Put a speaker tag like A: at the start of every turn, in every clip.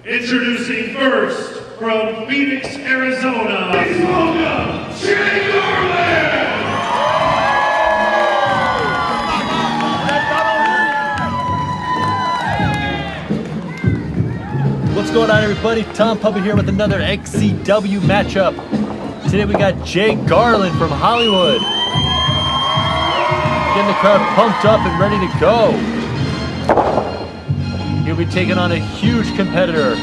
A: Introducing first, from Phoenix, Arizona, please welcome Jay Garland!
B: What's going on, everybody? Tom Puppet here with another XCW matchup. Today we got Jay Garland from Hollywood. Getting the crowd pumped up and ready to go. He'll be taking on a huge competitor.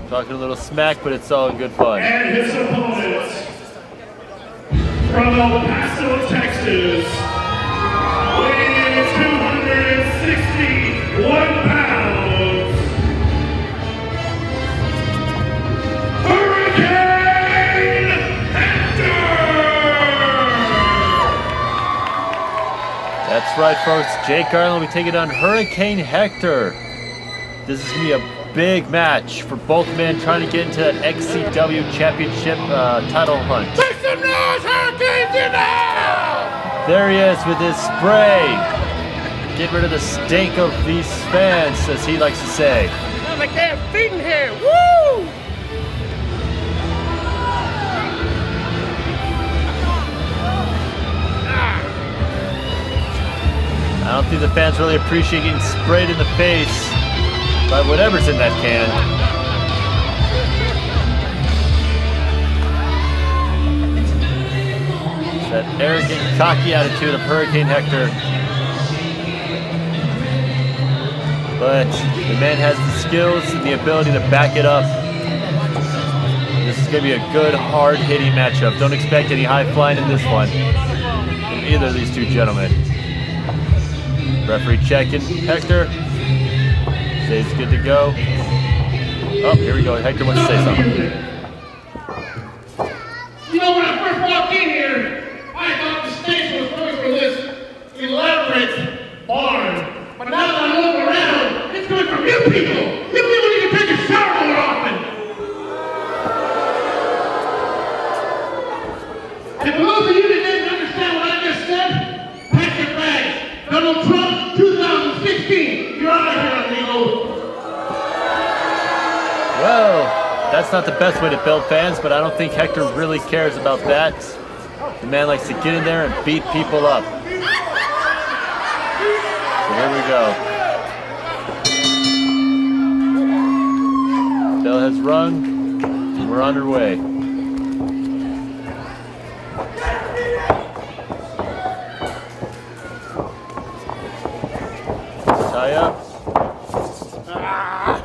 B: Talking a little smack, but it's all in good fun.
A: And his opponent, from El Paso, Texas, weighing 261 pounds, Hurricane Hector!
B: That's right, folks. Jay Garland will be taking on Hurricane Hector. This is going to be a big match for both men trying to get into that XCW Championship title hunt.
A: Make some noise, Hurricanes in there!
B: There he is with his spray. Get rid of the stink of these fans, as he likes to say.
C: Sounds like they have feet in here. Woo!
B: I don't think the fans really appreciate getting sprayed in the face by whatever's in that can. It's that arrogant, cocky attitude of Hurricane Hector. But the man has the skills and the ability to back it up. This is going to be a good, hard-hitting matchup. Don't expect any high flying in this one from either of these two gentlemen. Referee checking Hector. Says good to go. Oh, here we go. Hector wants to say something.
C: You know, when I first walked in here, I thought the stage was going for this elaborate barn. But now that I look around, it's going for you people. You people need to take a shower more often. And for those of you that didn't understand what I just said, pack your bags. Donald Trump, 2016. You're out of here, amigo.
B: Well, that's not the best way to build fans, but I don't think Hector really cares about that. The man likes to get in there and beat people up. So here we go. Bell has rung, and we're on our way. Tie up.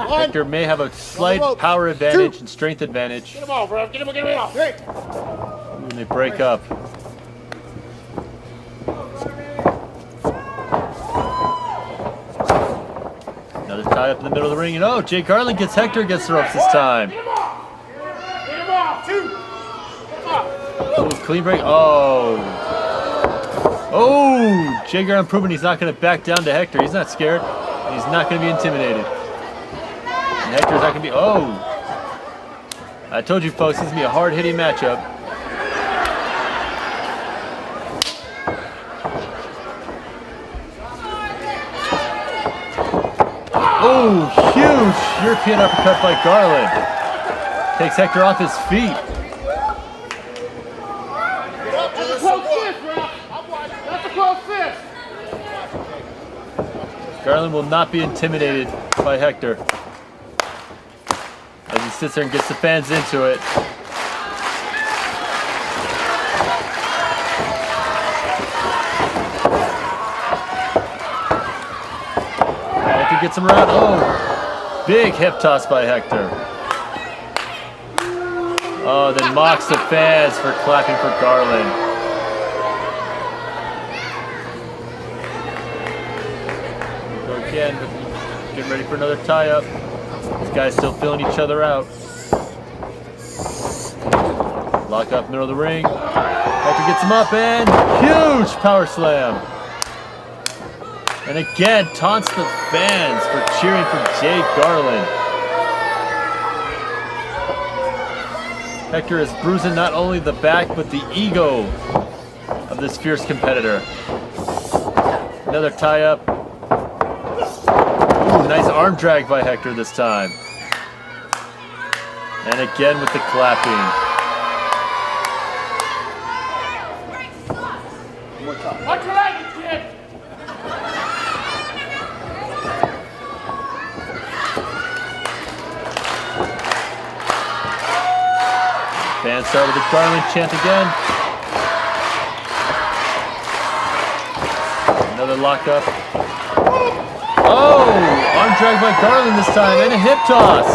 B: Hector may have a slight power advantage and strength advantage.
C: Get him off, bro. Get him off. Hey.
B: When they break up. Another tie up in the middle of the ring, and oh, Jay Garland gets Hector against the ropes this time.
C: Get him off. Get him off. Two. Get him off.
B: Oh, clean break. Oh. Oh, Jay Garland proving he's not going to back down to Hector. He's not scared. He's not going to be intimidated. And Hector's not going to be... Oh. I told you, folks, this is going to be a hard-hitting matchup. Oh, huge European uppercut by Garland. Takes Hector off his feet.
C: That's a close fist, bro. That's a close fist.
B: Garland will not be intimidated by Hector as he sits there and gets the fans into it. Hector gets him around. Oh, big hip toss by Hector. Oh, then mocks the fans for clapping for Garland. Go again, but getting ready for another tie-up. These guys still feeling each other out. Lock up middle of the ring. Hector gets him up and huge power slam. And again, taunts the fans for cheering for Jay Garland. Hector is bruising not only the back, but the ego of this fierce competitor. Another tie-up. Ooh, nice arm drag by Hector this time. And again with the clapping.
C: Watch your language, kid!
B: Fans start with the Garland chant again. Another lockup. Oh! Arm drag by Garland this time, and a hip toss.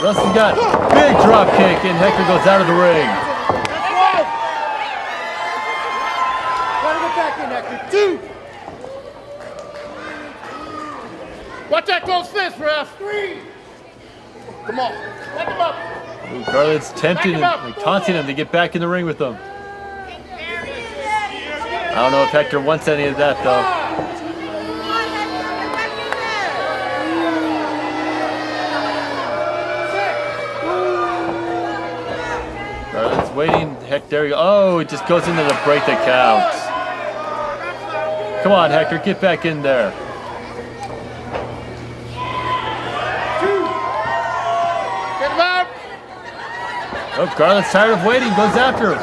B: Rustin got big drop kick, and Hector goes out of the ring.
A: Gotta get back in, Hector. 2.
C: Watch that close fist, ref! 3! Come on, back him up!
B: Ooh, Garland's tempting him, taunting him to get back in the ring with him. I don't know if Hector wants any of that, though. Garland's waiting. Heck, there you go. Oh, it just goes into the break that counts. Come on, Hector, get back in there.
C: Get him out!
B: Oh, Garland's tired of waiting. Goes after him.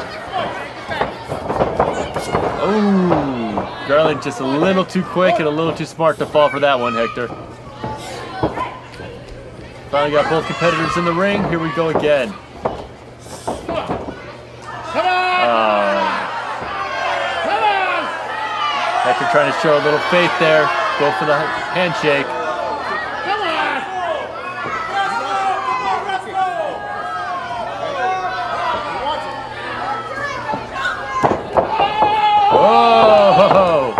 B: Oh, Garland just a little too quick and a little too smart to fall for that one, Hector. Finally got both competitors in the ring. Here we go again.
C: Come on! Come on!
B: Hector trying to show a little faith there. Go for the handshake.
C: Come on!
B: Whoa!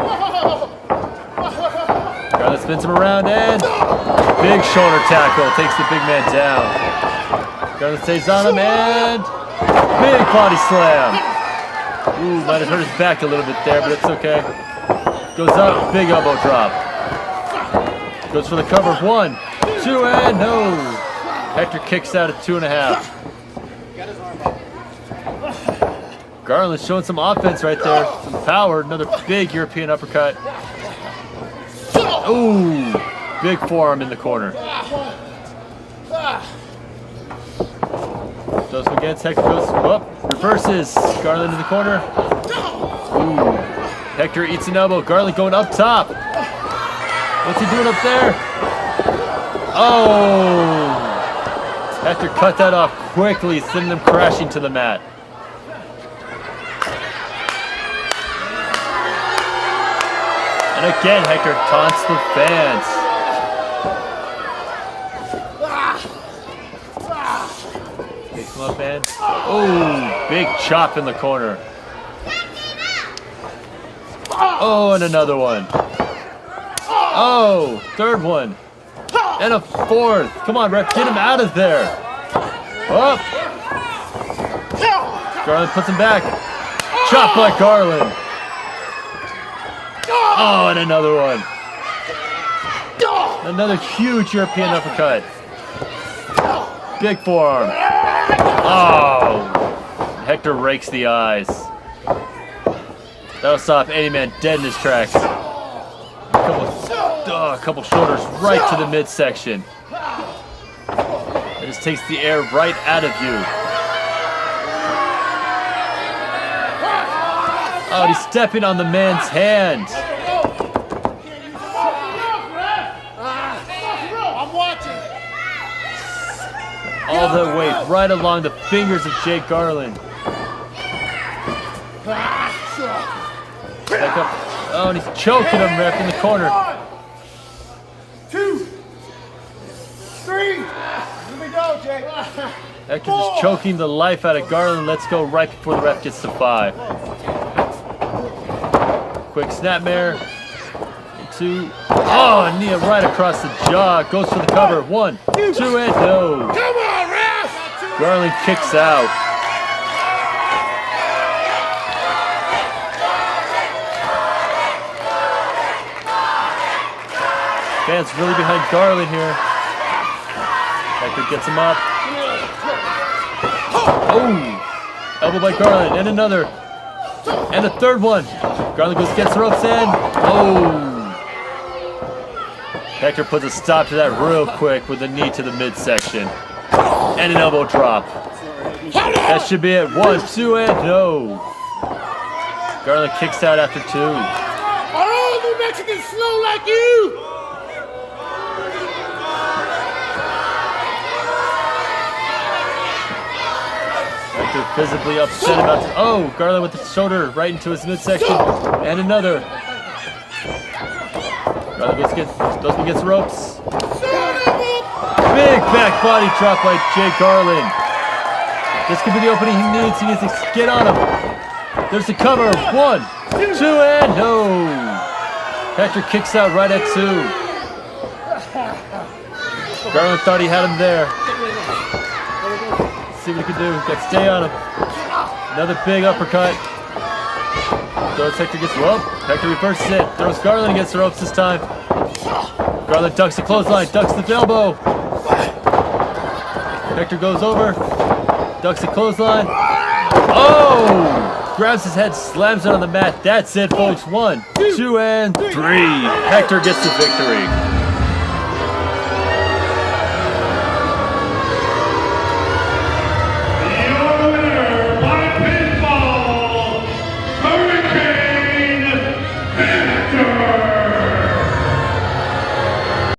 B: Garland spins him around and big shoulder tackle takes the big man down. Garland stays on him and big body slam. Ooh, might have hurt his back a little bit there, but it's okay. Goes up, big elbow drop. Goes for the cover. 1, 2, and no. Hector kicks out at 2.5. Garland's showing some offense right there. Some power. Another big European uppercut. Ooh, big forearm in the corner. Goes against Hector. Goes up. Reverses. Garland in the corner. Ooh. Hector eats an elbow. Garland going up top. What's he doing up there? Oh! Hector cut that off quickly, sending them crashing to the mat. And again, Hector taunts the fans. Picks him up and oh, big chop in the corner. Oh, and another one. Oh, third one. And a fourth. Come on, ref, get him out of there. Up. Garland puts him back. Chop by Garland. Oh, and another one. Another huge European uppercut. Big forearm. Oh. Hector rakes the eyes. That'll stop any man dead in his tracks. A couple shoulders right to the midsection. It just takes the air right out of you. Oh, he's stepping on the man's hand.
C: I'm watching.
B: All the weight right along the fingers of Jay Garland. Back up. Oh, and he's choking him, ref, in the corner.
A: 2, 3. Here we go, Jay.
B: Hector just choking the life out of Garland. Let's go right before the ref gets to 5. Quick snapmare. 2. Oh, knee right across the jaw. Goes for the cover. 1, 2, and no.
C: Come on, ref!
B: Garland kicks out. Fans really behind Garland here. Hector gets him up. Oh! Elbow by Garland, and another. And a third one. Garland goes, gets the ropes in. Oh! Hector puts a stop to that real quick with a knee to the midsection. And an elbow drop. That should be it. 1, 2, and no. Garland kicks out after 2.
A: Oh, New Mexican slow like you!
B: Hector visibly upset about this. Oh, Garland with the shoulder right into his midsection. And another. Garland goes against the ropes. Big back body drop by Jay Garland. This could be the opening he needs. He needs to get on him. There's the cover. 1, 2, and no. Hector kicks out right at 2. Garland thought he had him there. Let's see what he can do. Got to stay on him. Another big uppercut. Throws Hector gets rope. Hector reverses it. Throws Garland against the ropes this time. Garland ducks the clothesline. Ducks the elbow. Hector goes over. Ducks the clothesline. Oh! Grabs his head, slams it on the mat. That's it, folks. 1, 2, and 3. Hector gets the victory.